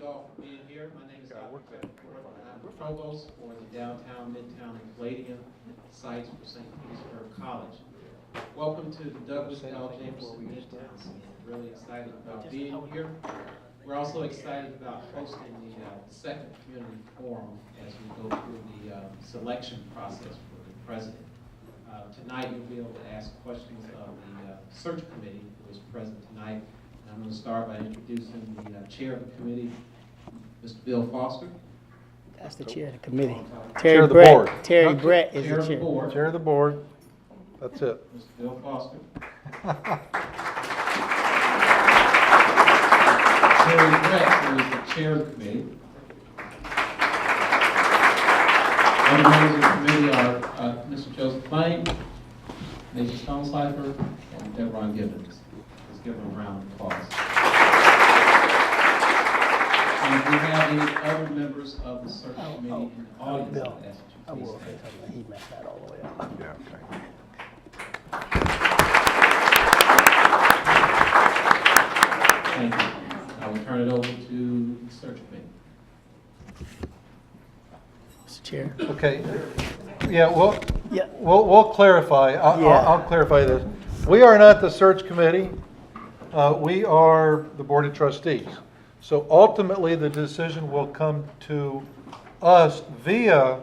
you all for being here. My name is Dr. Petersburg, and I'm the provost for the downtown, midtown, and Palladium sites for St. Petersburg College. Welcome to the Douglas L. Jameson Midtown. Really excited about being here. We're also excited about hosting the second community forum as we go through the selection process for the president. Tonight you'll be able to ask questions of the search committee who is present tonight. And I'm going to start by introducing the chair of the committee, Mr. Bill Foster. That's the chair of the committee. Chair of the board. Terry Brett is Chair the of the chair. board. Chair of the board. That's it. Mr. Bill Foster. Terry Brett, who is the chair of the committee. Other members of the committee are Mr. Joseph Lane, Major Stonecipher, and Deborah Gibbons. Let's give them a round of applause. And if we have any other members of the search committee in the audience, Bill, I'd ask I that you will please say stand. something. He messed that all the way up. Yeah, okay. Thank you. I will turn it over to the search committee. Mr. Chair. Okay. Yeah, well, Yeah. we'll clarify. I'll clarify this. We are not the search committee. We are the board of trustees. So ultimately, the decision will come to us via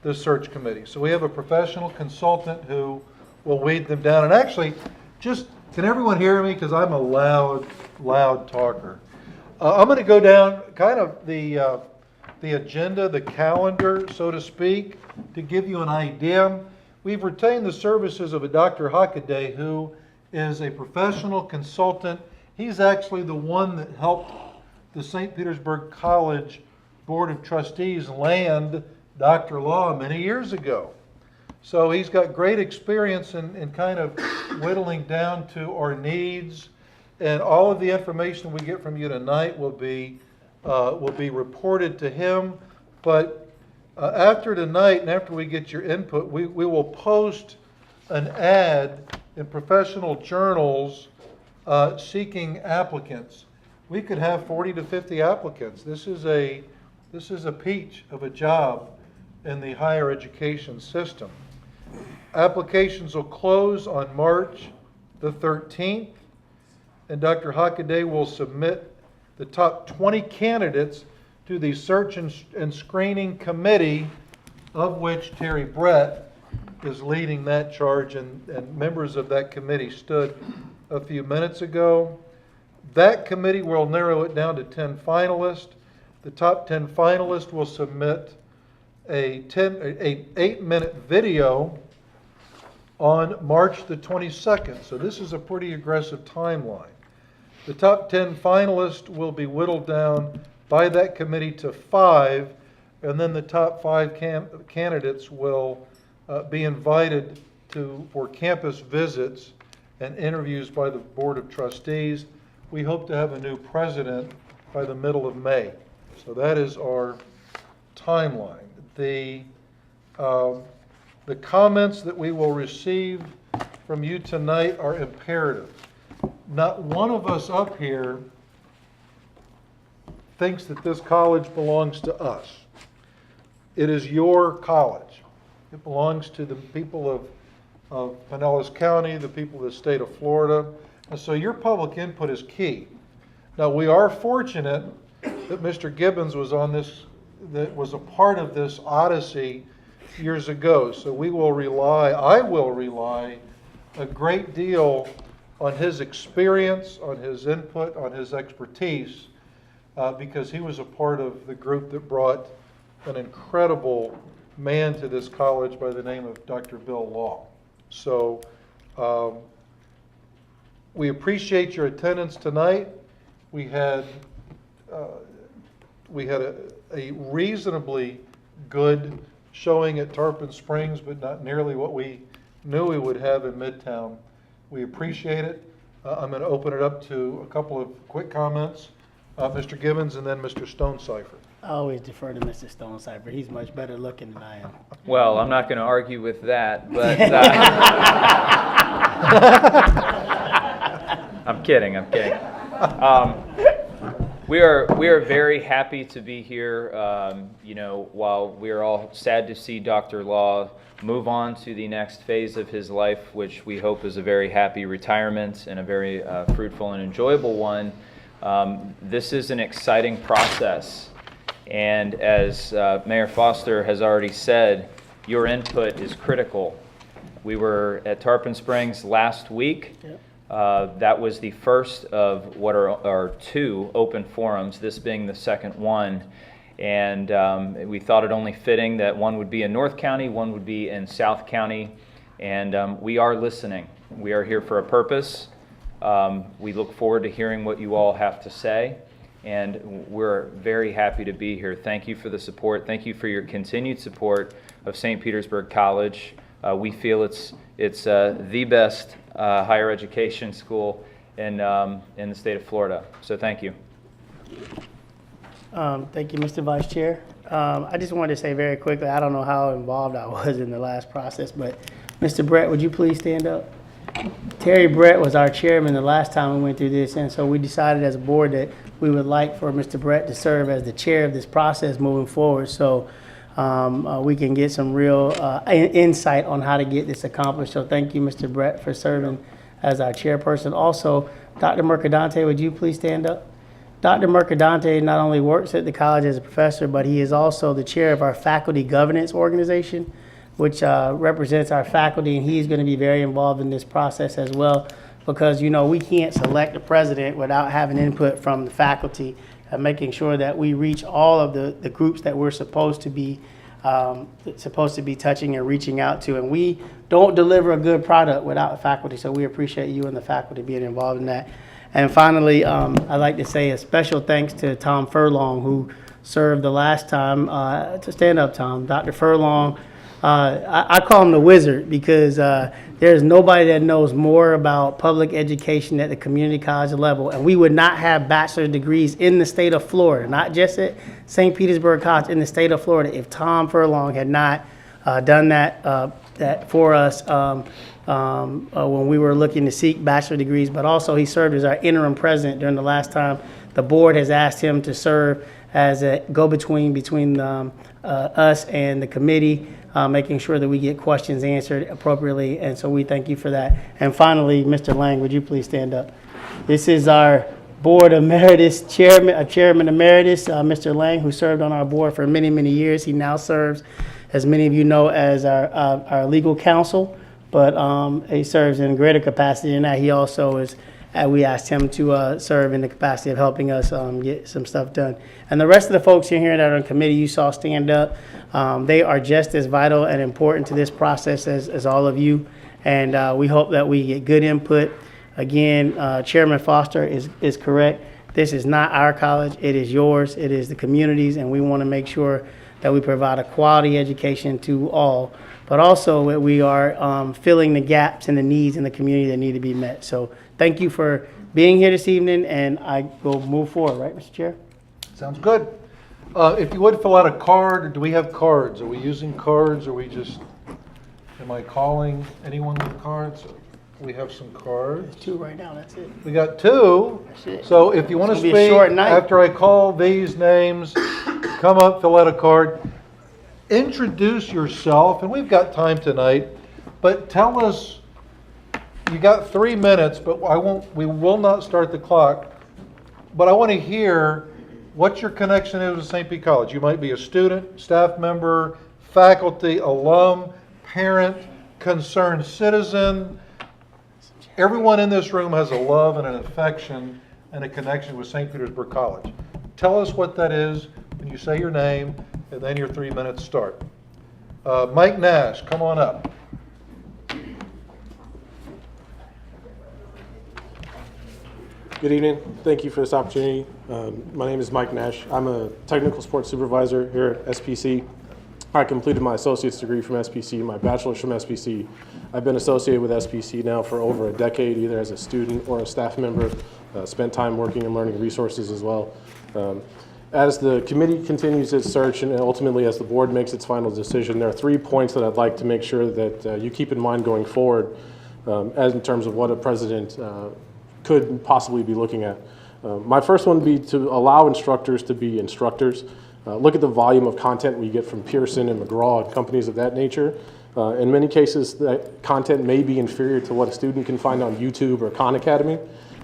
the search committee. So we have a professional consultant who will weed them down. And actually, just, can everyone hear me? Because I'm a loud talker. I'm going to go down kind of the agenda, the calendar, so to speak, to give you an idea. We've retained the services of a Dr. Hockaday, who is a professional consultant. He's actually the one that helped the St. Petersburg College Board of Trustees land Dr. Law many years ago. So he's got great experience in kind of whittling down to our needs, and all of the information we get from you tonight will be reported to him. But after tonight and after we get your input, we will post an ad in professional journals seeking applicants. We could have 40 to 50 applicants. This is a peach of a job in the higher education system. Applications will close on March the 13th, and Dr. Hockaday will submit the top 20 candidates to the search and screening committee, of which Terry Brett is leading that charge, and members of that committee stood a few minutes ago. That committee will narrow it down to 10 finalists. The top 10 finalists will submit a 8-minute video on March the 22nd. So this is a pretty aggressive timeline. The top 10 finalists will be whittled down by that committee to 5, and then the top 5 candidates will be invited for campus visits and interviews by the Board of Trustees. We hope to have a new president by the middle of May. So that is our timeline. The comments that we will receive from you tonight are imperative. Not one of us up here thinks that this college belongs to us. It is your college. It belongs to the people of Pinellas County, the people of the state of Florida. And so your public input is key. Now, we are fortunate that Mr. Gibbons was on this, that was a part of this odyssey years ago. So I will rely a great deal on his experience, on his input, on his expertise, because he was a part of the group that brought an incredible man to this college by the name of Dr. Bill Law. So we appreciate your attendance tonight. We had a reasonably good showing at Tarpon Springs, but not nearly what we knew we would have in Midtown. We appreciate it. I'm going to open it up to a couple of quick comments. Mr. Gibbons and then Mr. Stonecipher. I always defer to Mr. Stonecipher. He's much better looking than I am. Well, I'm not going to argue with that, but I'm kidding. We are very happy to be here. You know, while we are all sad to see Dr. Law move on to the next phase of his life, which we hope is a very happy retirement and a very fruitful and enjoyable one, this is an exciting process. And as Mayor Foster has already said, your input is critical. We were at Tarpon Springs last week. Yep. That was the first of what are two open forums, this being the second one. And we thought it only fitting that one would be in North County, one would be in South County. And we are listening. We are here for a purpose. We look forward to hearing what you all have to say. And we're very happy to be here. Thank you for the support. Thank you for your continued support of St. Petersburg College. We feel it's the best higher education school in the state of Florida. So thank you. Thank you, Mr. Vice Chair. I just wanted to say very quickly, I don't know how involved I was in the last process, but Mr. Brett, would you please stand up? Terry Brett was our chairman the last time we went through this, and so we decided as a board that we would like for Mr. Brett to serve as the chair of this process moving forward, so we can get some real insight on how to get this accomplished. So thank you, Mr. Brett, for serving as our chairperson. Also, Dr. Mercadante, would you please stand up? Dr. Mercadante not only works at the college as a professor, but he is also the chair of our faculty governance organization, which represents our faculty, and he's going to be very involved in this process as well, because, you know, we can't select a president without having input from the faculty, making sure that we reach all of the groups that we're supposed to be touching and reaching out to. And we don't deliver a good product without the faculty, so we appreciate you and the faculty being involved in that. And finally, I'd like to say a special thanks to Tom Furlong, who served the last time. To stand up, Tom. Dr. Furlong, I call him the wizard, because there's nobody that knows more about public education at the community college level, and we would not have bachelor degrees in the state of Florida, not just at St. Petersburg College, in the state of Florida, if Tom Furlong had not done that for us when we were looking to seek bachelor degrees. But also he served as our interim president during the last time. The board has asked him to serve as a go-between between us and the committee, making sure that we get questions answered appropriately, and so we thank you for that. And finally, Mr. Lang, would you please stand up? This is our board emeritus chairman emeritus, Mr. Lang, who served on our board for many, many years. He now serves, as many of you know, as our legal counsel, but he serves in greater capacity than that. He also is, we asked him to serve in the capacity of helping us get some stuff done. And the rest of the folks in here that are on committee you saw stand up, they are just as vital and important to this process as all of you. And we hope that we get good input. Again, Chairman Foster is correct. This is not our college, it is yours, it is the community's, and we want to make sure that we provide a quality education to all, but also that we are filling the gaps and the needs in the community that need to be met. So thank you for being here this evening, and I will move forward, right, Mr. Chair? Sounds good. If you would fill out a card, do we have cards? Are we using cards? Are we just, am I calling anyone with cards? We have some cards. There's two right now, that's it. We got two. That's it. So if you want to It's gonna be a speak short night. after I call these names, come up, fill out a card. Introduce yourself, and we've got time tonight, but tell us, you got 3 minutes, but we will not start the clock, but I want to hear what your connection is with St. Pete College. You might be a student, staff member, faculty, alum, parent, concerned citizen. Everyone in this room has a love and an affection and a connection with St. Petersburg College. Tell us what that is when you say your name, and then your 3 minutes start. Mike Nash, come on up. Good evening. Thank you for this opportunity. My name is Mike Nash. I'm a technical sports supervisor here at SPC. I completed my associate's degree from SPC, my bachelor's from SPC. I've been associated with SPC now for over a decade, either as a student or a staff member. Spent time working and learning resources as well. As the committee continues its search and ultimately as the board makes its final decision, there are 3 points that I'd like to make sure that you keep in mind going forward as in terms of what a president could possibly be looking at. My first one would be to allow instructors to be instructors. Look at the volume of content we get from Pearson and McGraw and companies of that nature. In many cases, that content may be inferior to what a student can find on YouTube or Khan Academy,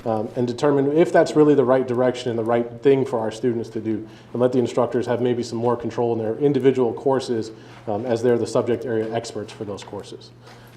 and determine if that's really the right direction and the right thing for our students to do, and let the instructors have maybe some more control in their individual courses as they're the subject area experts for those courses.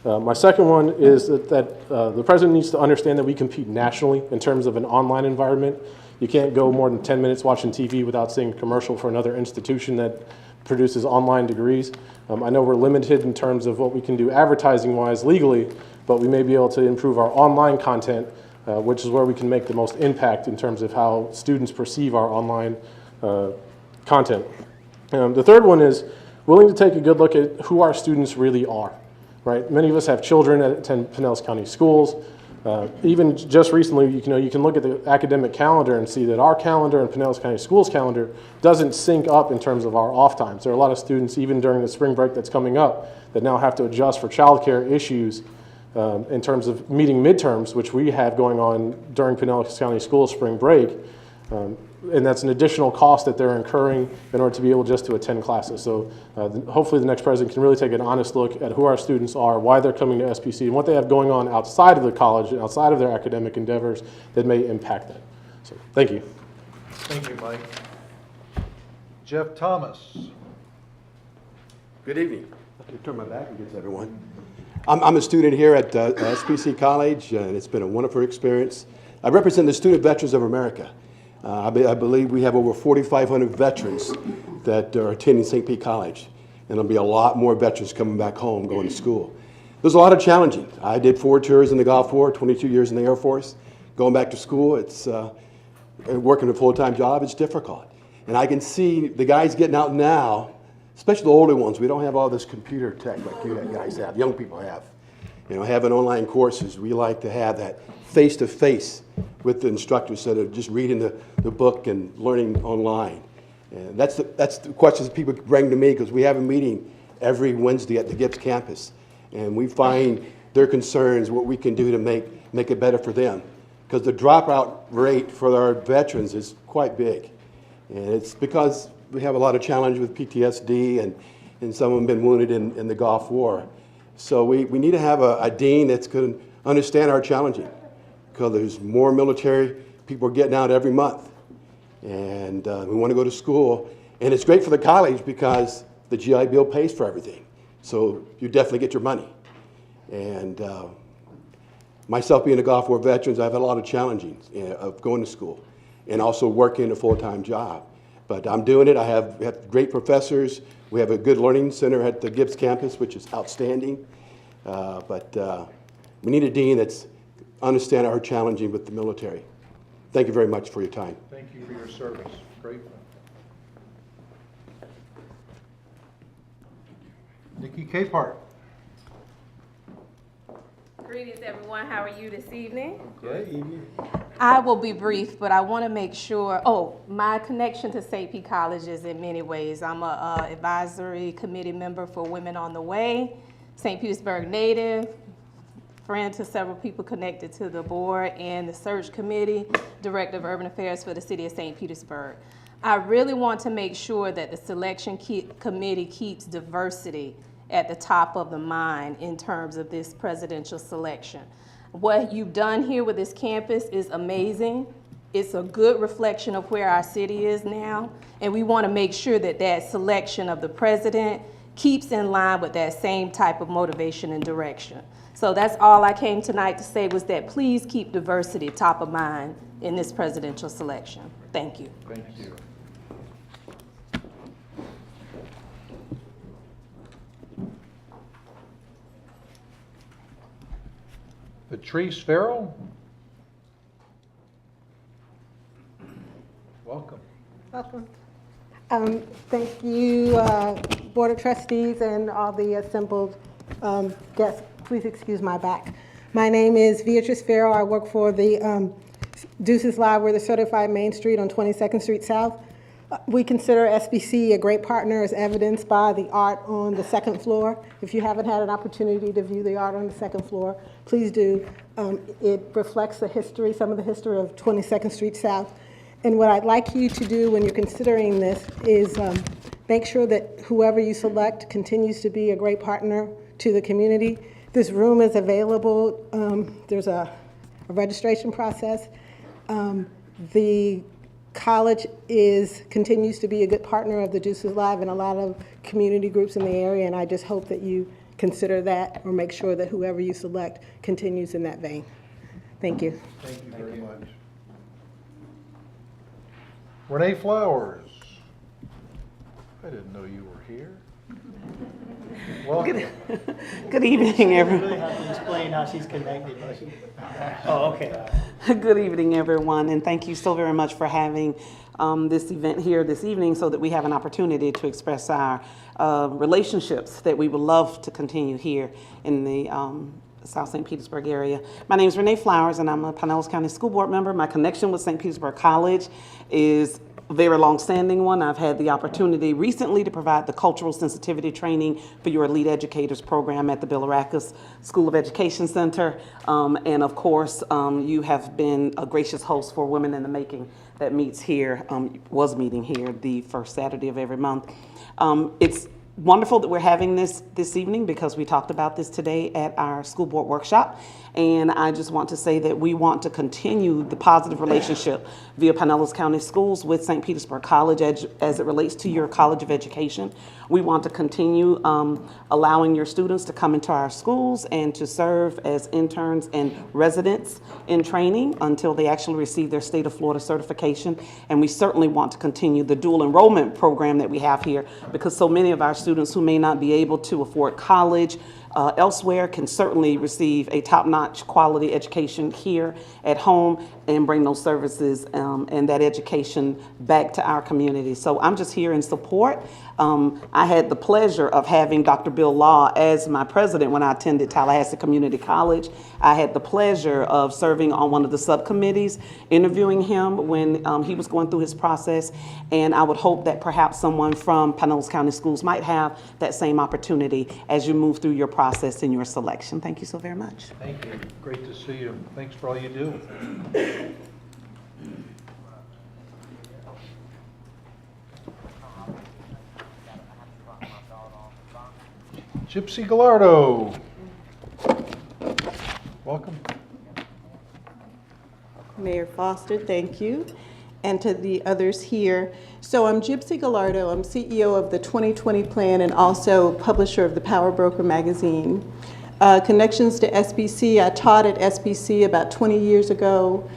My second one is that the president needs to understand that we compete nationally in terms of an online environment. You can't go more than 10 minutes watching TV without seeing a commercial for another institution that produces online degrees. I know we're limited in terms of what we can do advertising-wise legally, but we may be able to improve our online content, which is where we can make the most impact in terms of how students perceive our online content. The third one is willing to take a good look at who our students really are, right? Many of us have children that attend Pinellas County schools. Even just recently, you can look at the academic calendar and see that our calendar and Pinellas County Schools calendar doesn't sync up in terms of our off times. There are a lot of students, even during the spring break that's coming up, that now have to adjust for childcare issues in terms of meeting midterms, which we have going on during Pinellas County Schools spring break. And that's an additional cost that they're incurring in order to be able just to attend classes. So hopefully the next president can really take an honest look at who our students are, why they're coming to SPC, and what they have going on outside of the college and outside of their academic endeavors that may impact that. So thank you. Thank you, Mike. Jeff Thomas. Good evening. Let me turn my back against everyone. I'm a student here at SPC College, and it's been a wonderful experience. I represent the Student Veterans of America. I believe we have over 4,500 veterans that are attending St. Pete College, and there'll be a lot more veterans coming back home going to school. There's a lot of challenging. I did 4 tours in the Gulf War, 22 years in the Air Force. Going back to school, it's working a full-time job, it's difficult. And I can see the guys getting out now, especially the older ones. We don't have all this computer tech like you guys have, young people have. You know, having online courses, we like to have that face-to-face with the instructors instead of just reading the book and learning online. And that's the questions people bring to me, because we have a meeting every Wednesday at the Gibbs campus. And we find their concerns, what we can do to make it better for them. Because the dropout rate for our veterans is quite big. And it's because we have a lot of challenge with PTSD, and some of them been wounded in the Gulf War. So we need to have a dean that's going to understand our challenging, because there's more military people are getting out every month. And we want to go to school. And it's great for the college because the GI Bill pays for everything. So you definitely get your money. And myself being a Gulf War veteran, I've had a lot of challenging of going to school and also working a full-time job. But I'm doing it. I have great professors. We have a good learning center at the Gibbs campus, which is outstanding. But we need a dean that's understand our challenging with the military. Thank you very much for your time. Thank you for your service. Great. Nikki Capehart. Greetings, everyone. How are you this evening? Great evening. I will be brief, but I want to make sure, my connection to St. Pete College is in many ways. I'm a advisory committee member for Women on the Way, St. Petersburg native, friend to several people connected to the board, and the search committee, director of urban affairs for the city of St. Petersburg. I really want to make sure that the selection committee keeps diversity at the top of the mind in terms of this presidential selection. What you've done here with this campus is amazing. It's a good reflection of where our city is now, and we want to make sure that that selection of the president keeps in line with that same type of motivation and direction. So that's all I came tonight to say, was that please keep diversity top of mind in this presidential selection. Thank you. Thank you. Patrice Farrell. Welcome. Welcome. Thank you, Board of Trustees and all the assembled guests. Please excuse my back. My name is Beatrice Farrell. I work for the Deuces Live. We're the certified Main Street on 22nd Street South. We consider SBC a great partner as evidenced by the art on the second floor. If you haven't had an opportunity to view the art on the second floor, please do. It reflects the history, some of the history of 22nd Street South. And what I'd like you to do when you're considering this is make sure that whoever you select continues to be a great partner to the community. This room is available. There's a registration process. The college continues to be a good partner of the Deuces Live and a lot of community groups in the area, and I just hope that you consider that or make sure that whoever you select continues in that vein. Thank you. Thank you very much. Renee Flowers. I didn't know you were here. Welcome. Good evening, everyone. really have to explain how she's connected. Oh, okay. Good evening, everyone, and thank you so very much for having this event here this evening so that we have an opportunity to express our relationships that we would love to continue here in the South St. Petersburg area. My name is Renee Flowers, and I'm a Pinellas County School Board member. My connection with St. Petersburg College is a very long-standing one. I've had the opportunity recently to provide the cultural sensitivity training for your elite educators program at the Billeracus School of Education Center. And of course, you have been a gracious host for Women in the Making that meets here, was meeting here the first Saturday of every month. It's wonderful that we're having this evening because we talked about this today at our school board workshop. And I just want to say that we want to continue the positive relationship via Pinellas County Schools with St. Petersburg College as it relates to your College of Education. We want to continue allowing your students to come into our schools and to serve as interns and residents in training until they actually receive their state of Florida certification. And we certainly want to continue the dual enrollment program that we have here because so many of our students who may not be able to afford college elsewhere can certainly receive a top-notch quality education here at home and bring those services and that education back to our community. So I'm just here in support. I had the pleasure of having Dr. Bill Law as my president when I attended Tallahassee Community College. I had the pleasure of serving on one of the subcommittees, interviewing him when he was going through his process, and I would hope that perhaps someone from Pinellas County Schools might have that same opportunity as you move through your process and your selection. Thank you so very much. Thank you. Great to see you. Thanks for all you do. Gypsy Gallardo. Welcome. Mayor Foster, thank you, and to the others here. So I'm Gypsy Gallardo. I'm CEO of the 2020 Plan and also publisher of the Power Broker magazine. Connections to SPC, I taught at SPC about 20 years ago,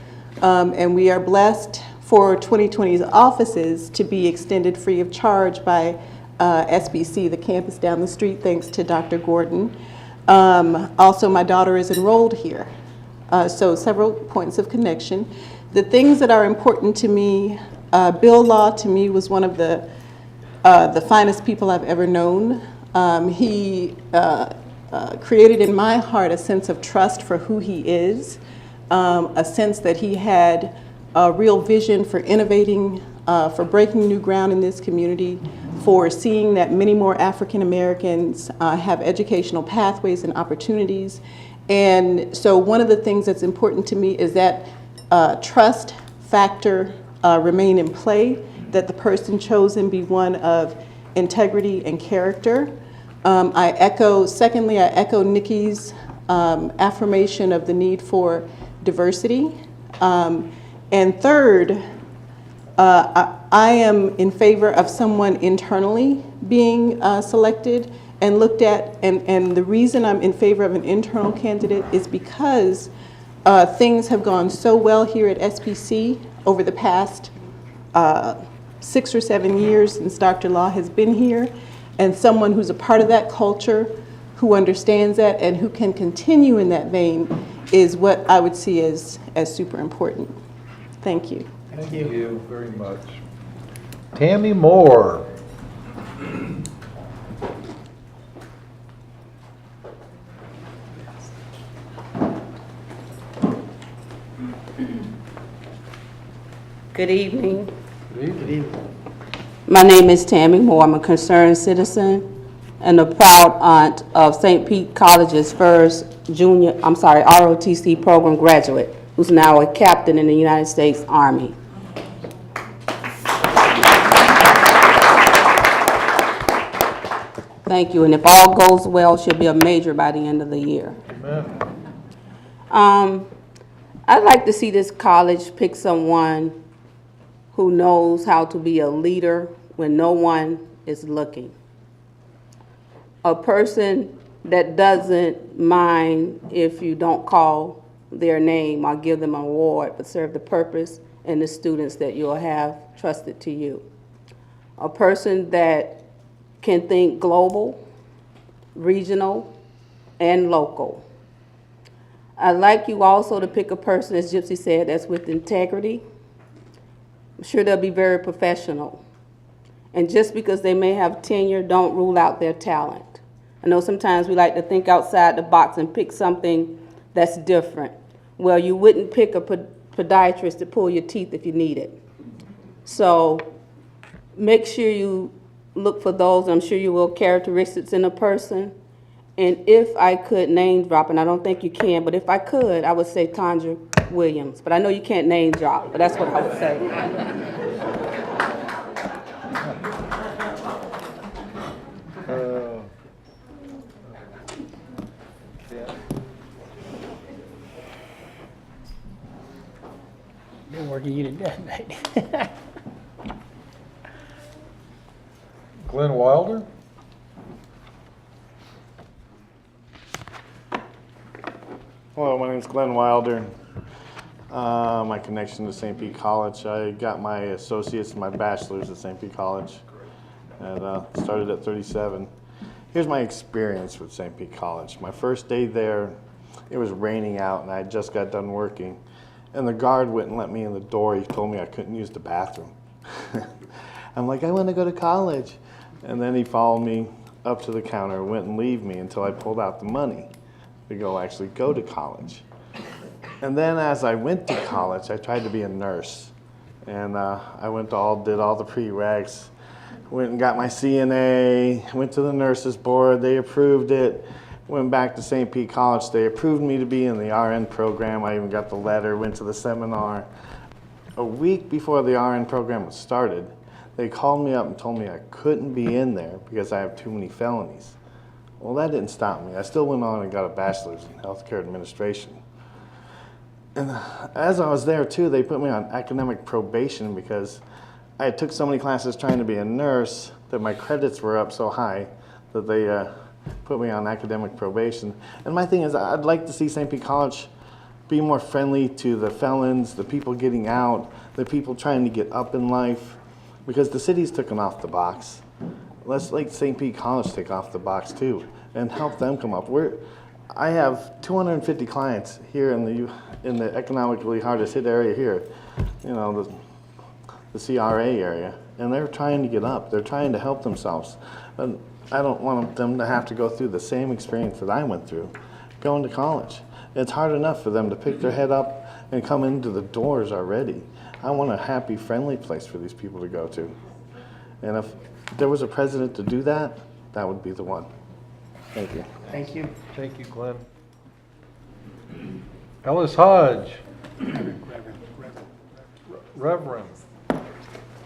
and we are blessed for 2020's offices to be extended free of charge by SBC, the campus down the street, thanks to Dr. Gordon. Also, my daughter is enrolled here. So several points of connection. The things that are important to me, Bill Law to me was one of the finest people I've ever known. He created in my heart a sense of trust for who he is, a sense that he had a real vision for innovating, for breaking new ground in this community, for seeing that many more African Americans have educational pathways and opportunities. And so one of the things that's important to me is that trust factor remain in play, that the person chosen be one of integrity and character. Secondly, I echo Nikki's affirmation of the need for diversity. And third, I am in favor of someone internally being selected and looked at, and the reason I'm in favor of an internal candidate is because things have gone so well here at SPC over the past 6 or 7 years since Dr. Law has been here, and someone who's a part of that culture, who understands that and who can continue in that vein is what I would see as super important. Thank you. Thank you very much. Tammy Moore. Good evening. Good evening. My name is Tammy Moore. I'm a concerned citizen and a proud aunt of St. Pete College's first ROTC program graduate, who's now a captain in the United States Army. Thank you, and if all goes well, she'll be a major by the end of the year. Amen. I'd like to see this college pick someone who knows how to be a leader when no one is looking. A person that doesn't mind if you don't call their name or give them an award, but serve the purpose and the students that you'll have trusted to you. A person that can think global, regional, and local. I'd like you also to pick a person, as Gypsy said, that's with integrity. I'm sure they'll be very professional. And just because they may have tenure, don't rule out their talent. I know sometimes we like to think outside the box and pick something that's different. Well, you wouldn't pick a podiatrist to pull your teeth if you need it. So make sure you look for those, I'm sure you will, characteristics in a person. And if I could name drop, and I don't think you can, but if I could, I would say Tandra Williams. But I know you can't name drop, but that's what I would say. Been working you to death. Glenn Wilder? Hello, my name is Glenn Wilder. My connection to St. Pete College, I got my associates and my bachelor's at St. Pete College, and started at 37. Here's my experience with St. Pete College. My first day there, it was raining out and I had just got done working, and the guard wouldn't let me in the door. He told me I couldn't use the bathroom. I'm like, I want to go to college. And then he followed me up to the counter, wouldn't leave me until I pulled out the money to actually go to college. And then as I went to college, I tried to be a nurse. And I did all the prereqs, went and got my CNA, went to the nurses board, they approved it, went back to St. Pete College, they approved me to be in the RN program. I even got the letter, went to the seminar. A week before the RN program was started, they called me up and told me I couldn't be in there because I have too many felonies. Well, that didn't stop me. I still went on and got a bachelor's in healthcare administration. And as I was there too, they put me on academic probation because I took so many classes trying to be a nurse that my credits were up so high that they put me on academic probation. And my thing is, I'd like to see St. Pete College be more friendly to the felons, the people getting out, the people trying to get up in life, because the city's taken off the box. Let's let St. Pete College take off the box too and help them come up. I have 250 clients here in the economically hardest hit area here, you know, the CRA area, and they're trying to get up. They're trying to help themselves. And I don't want them to have to go through the same experience that I went through going to college. It's hard enough for them to pick their head up and come into the doors already. I want a happy, friendly place for these people to go to. And if there was a president to do that, that would be the one. Thank you. Thank you. Thank you, Glenn. Ellis Hodge. Reverend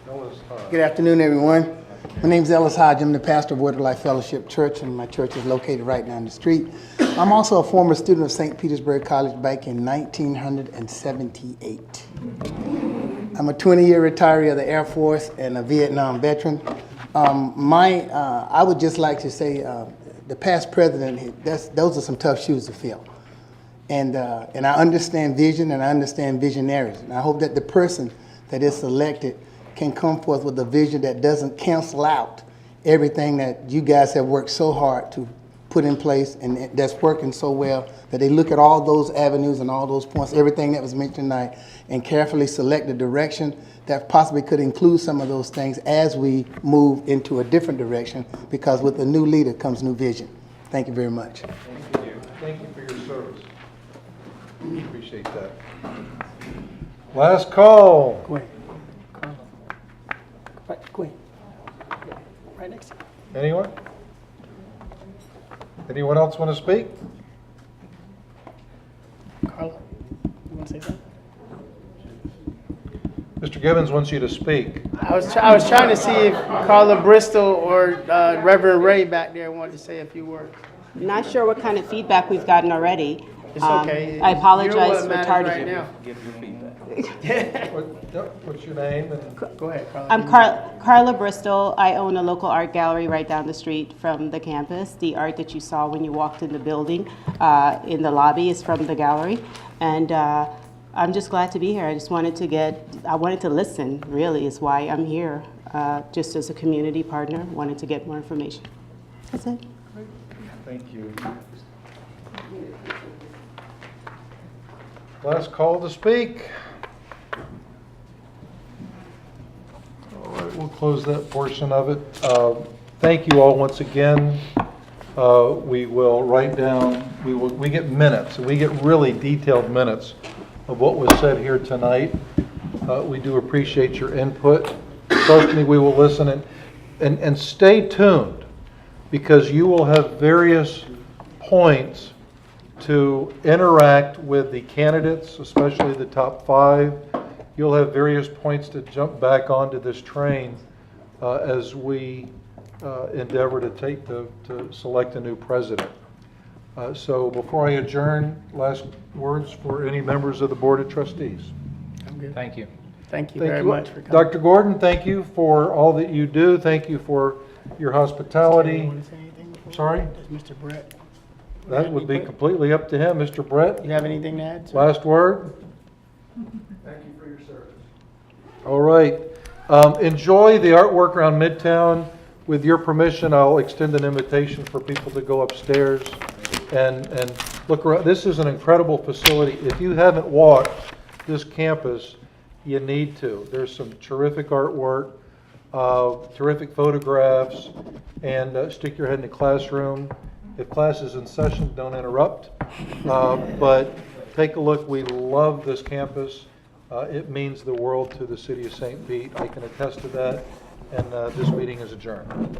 Ellis Hodge. Good afternoon, everyone. My name is Ellis Hodge. I'm the pastor of Word of Life Fellowship Church, and my church is located right down the street. I'm also a former student of St. Petersburg College back in 1978. I'm a 20-year retiree of the Air Force and a Vietnam veteran. I would just like to say the past president, those are some tough shoes to fill. And I understand vision and I understand visionaries. And I hope that the person that is selected can come forth with a vision that doesn't cancel out everything that you guys have worked so hard to put in place and that's working so well, that they look at all those avenues and all those points, everything that was mentioned tonight, and carefully select the direction that possibly could include some of those things as we move into a different direction, because with a new leader comes new vision. Thank you very much. Thank you. Thank you for your service. Appreciate that. Last call. Go ahead. Right next to you. Anyone? Anyone else want to speak? Carla, you want to say something? Mr. Gibbons wants you to speak. I was trying to see if Carla Bristol or Reverend Ray back there wanted to say a few words. Not sure what kind of feedback we've gotten already. It's okay. I apologize You're what for matters tardy. right now. What's your name? And Go ahead, Carla. I'm Carla Bristol. I own a local art gallery right down the street from the campus. The art that you saw when you walked in the building in the lobby is from the gallery. And I'm just glad to be here. I wanted to listen, really, is why I'm here. Just as a community partner, wanted to get more information. That's it. thank you. Last call to speak. All right, we'll close that portion of it. Thank you all once again. We will write down, we get minutes, we get really detailed minutes of what was said here tonight. We do appreciate your input. Trust me, we will listen and stay tuned, because you will have various points to interact with the candidates, especially the top 5. You'll have various points to jump back onto this train as we endeavor to select a new president. So before I adjourn, last words for any members of the Board of Trustees. I'm good. Thank you. Thank you very much for coming. Dr. Gordon, thank you for all that you do. Thank you for your hospitality. You want to say anything before? Sorry? Does Mr. Brett? That would be completely up to him. Mr. Brett, You have anything to add, sir? last word? Thank you for your service. All right. Enjoy the artwork around Midtown. With your permission, I'll extend an invitation for people to go upstairs and look around. This is an incredible facility. If you haven't walked this campus, you need to. There's some terrific artwork, terrific photographs, and stick your head in the classroom. If class is in session, don't interrupt. But take a look. We love this campus. It means the world to the city of St. Pete. I can attest to that. And this meeting is adjourned.